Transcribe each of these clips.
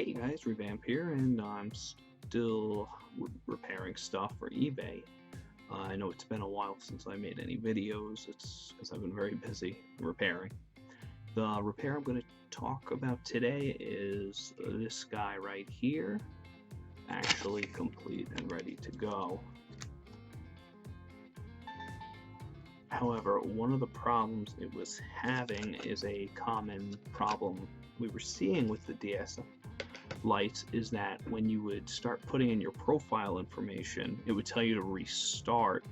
Hey guys, Revamp here, and I'm still repairing stuff for eBay. I know it's been a while since I made any videos. It's because I've been very busy repairing. The repair I'm going to talk about today is this guy right here, actually complete and ready to go. However, one of the problems it was having is a common problem we were seeing with the DS Lite is that when you would start putting in your profile information, it would tell you to restart,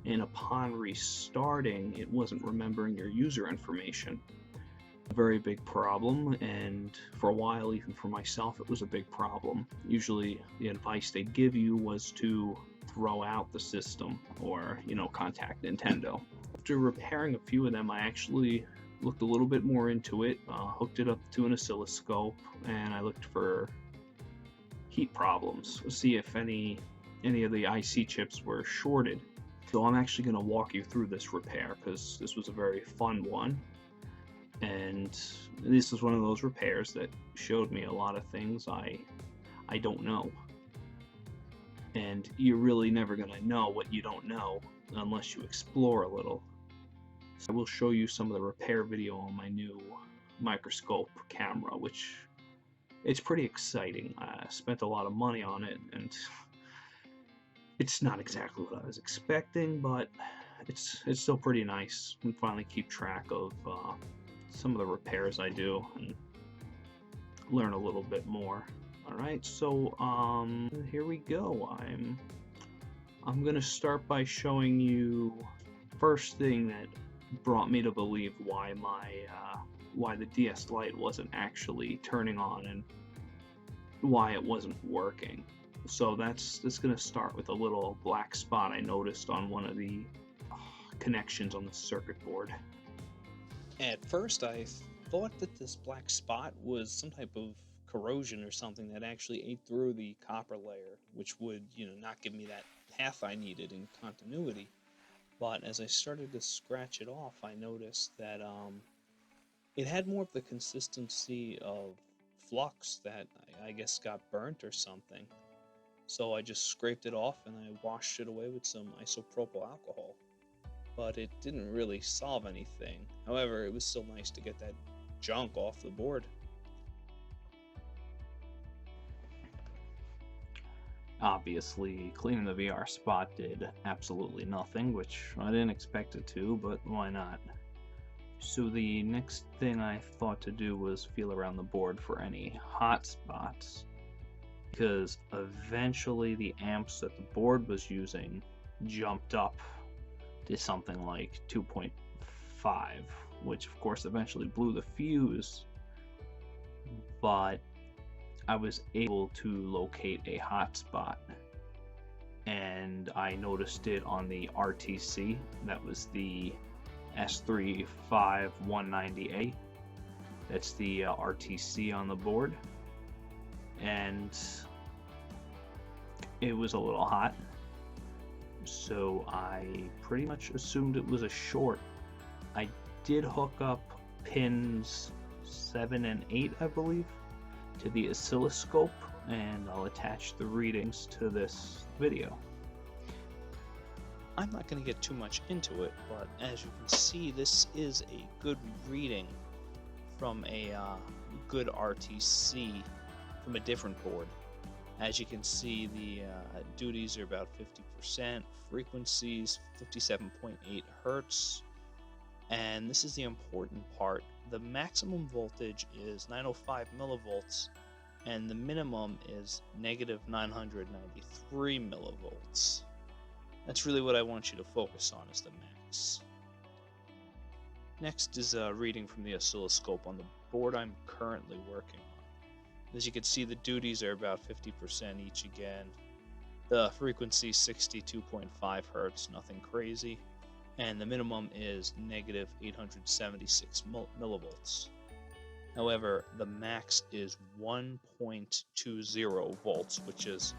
and upon restarting, it wasn't remembering your user information. A very big problem, and for a while, even for myself, it was a big problem. Usually, the advice they'd give you was to throw out the system or, contact Nintendo. After repairing a few of them, I actually looked a little bit more into it, hooked it up to an oscilloscope, and I looked for heat problems to see if any of the IC chips were shorted. So I'm actually going to walk you through this repair because this was a very fun one, and this is one of those repairs that showed me a lot of things I don't know, and you're really never going to know what you don't know unless you explore a little. I will show you some of the repair video on my new microscope camera, which it's pretty exciting. I spent a lot of money on it, and it's not exactly what I was expecting, but it's still pretty nice. I can finally keep track of some of the repairs I do and learn a little bit more. All right, so here we go. I'm gonna start by showing you first thing that brought me to believe why why the DS Lite wasn't actually turning on and why it wasn't working. So that's going to start with a little black spot I noticed on one of the connections on the circuit board. At first, I thought that this black spot was some type of corrosion or something that actually ate through the copper layer, which would, not give me that path I needed in continuity. But as I started to scratch it off, I noticed that it had more of the consistency of flux that I guess got burnt or something. So I just scraped it off and I washed it away with some isopropyl alcohol. But it didn't really solve anything. However, it was still nice to get that junk off the board. Obviously, cleaning the VR spot did absolutely nothing, which I didn't expect it to, but why not? So the next thing I thought to do was feel around the board for any hot spots, because eventually the amps that the board was using jumped up to something like 2.5, which of course eventually blew the fuse, but I was able to locate a hotspot, and I noticed it on the RTC. That was the S35190A. That's the RTC on the board, and it was a little hot, so I pretty much assumed it was a short. I did hook up pins 7 and 8, I believe, to the oscilloscope, and I'll attach the readings to this video. I'm not going to get too much into it, but as you can see, this is a good reading from a good RTC from a different board. As you can see, the duties are about 50%, frequencies 57.8 Hertz, and this is the important part. The maximum voltage is 905 millivolts, and the minimum is negative 993 millivolts. That's really what I want you to focus on, is the max. Next is a reading from the oscilloscope on the board I'm currently working on. As you can see, the duties are about 50% each again. The frequency 62.5 Hertz, nothing crazy. And the minimum is negative 876 millivolts. However, the max is 1.20 volts, which is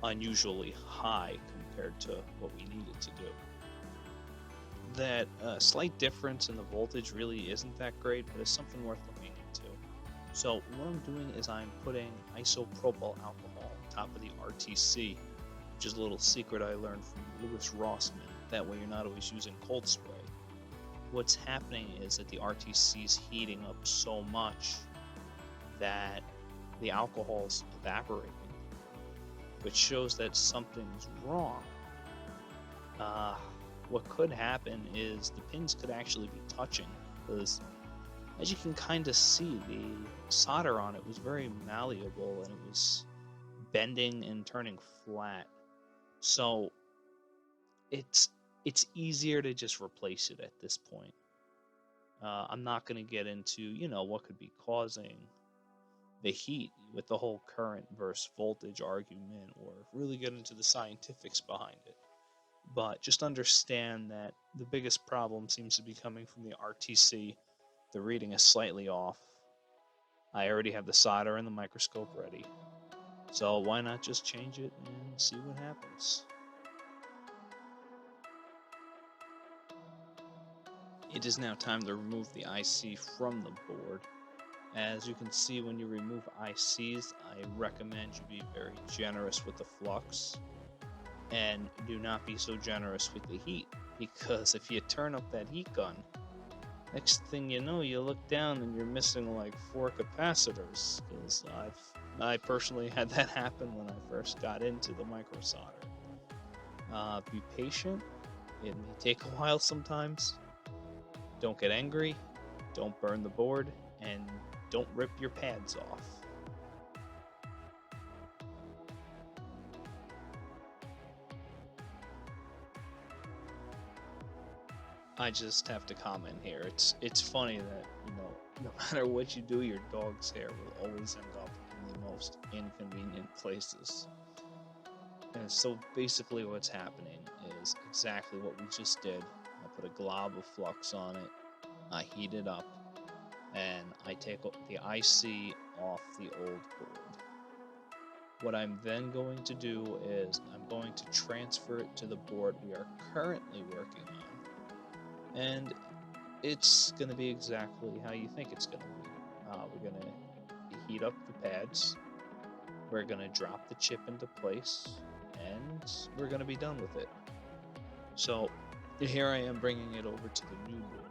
unusually high compared to what we needed to do. That slight difference in the voltage really isn't that great, but it's something worth looking into. So what I'm doing is I'm putting isopropyl alcohol on top of the RTC, which is a little secret I learned from Louis Rossman. That way you're not always using cold spray. What's happening is that the RTC is heating up so much that the alcohol's evaporating, which shows that something's wrong. What could happen is the pins could actually be touching, because as you can kind of see, the solder on it was very malleable and it was bending and turning flat. So it's easier to just replace it at this point. I'm not going to get into, what could be causing the heat with the whole current versus voltage argument, or really get into the scientifics behind it. But just understand that the biggest problem seems to be coming from the RTC. The reading is slightly off. I already have the solder and the microscope ready. So why not just change it and see what happens? It is now time to remove the IC from the board. As you can see, when you remove ICs, I recommend you be very generous with the flux and do not be so generous with the heat, because if you turn up that heat gun, next thing you know, you look down and you're missing like 4 capacitors, because I personally had that happen when I first got into the micro solder. Be patient. It may take a while sometimes. Don't get angry. Don't burn the board, and don't rip your pads off. I just have to comment here. It's funny that, no matter what you do, your dog's hair will always end up in the most inconvenient places. And so basically what's happening is exactly what we just did. I put a glob of flux on it, I heat it up, and I take the IC off the old board. What I'm then going to do is I'm going to transfer it to the board we are currently working on. And it's going to be exactly how you think it's going to be. We're going to heat up the pads, we're going to drop the chip into place, and we're going to be done with it. So here I am bringing it over to the new board.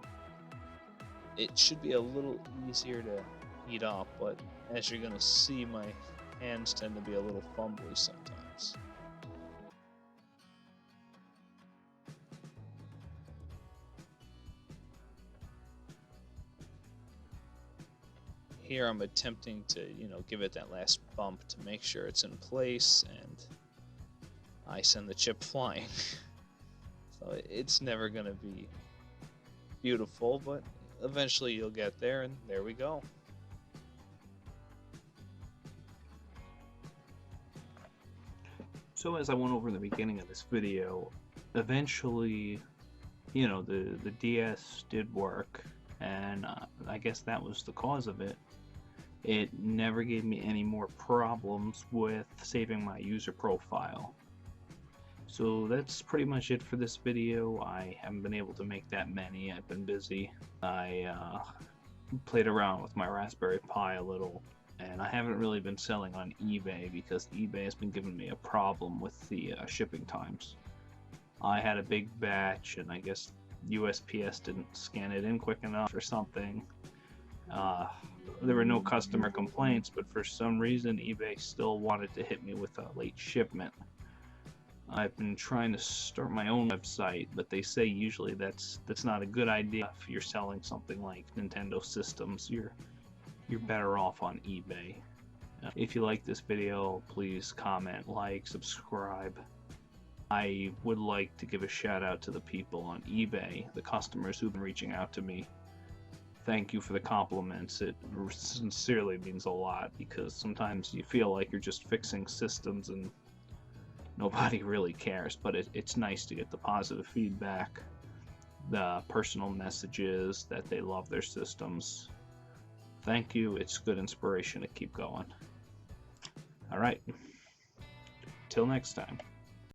It should be a little easier to heat up, but as you're going to see, my hands tend to be a little fumbly sometimes. Here I'm attempting to, give it that last bump to make sure it's in place, and I send the chip flying. So it's never going to be beautiful, but eventually you'll get there, and there we go. So as I went over in the beginning of this video, eventually, the DS did work, and I guess that was the cause of it. It never gave me any more problems with saving my user profile. So that's pretty much it for this video. I haven't been able to make that many. I've been busy. I played around with my Raspberry Pi a little, and I haven't really been selling on eBay because eBay has been giving me a problem with the shipping times. I had a big batch, and I guess USPS didn't scan it in quick enough or something. There were no customer complaints, but for some reason eBay still wanted to hit me with a late shipment. I've been trying to start my own website, but they say usually that's not a good idea. If you're selling something like Nintendo systems, you're better off on eBay. If you like this video, please comment, like, subscribe. I would like to give a shout out to the people on eBay, the customers who've been reaching out to me. Thank you for the compliments. It sincerely means a lot, because sometimes you feel like you're just fixing systems and nobody really cares, but it's nice to get the positive feedback, the personal messages that they love their systems. Thank you. It's good inspiration to keep going. All right. Till next time.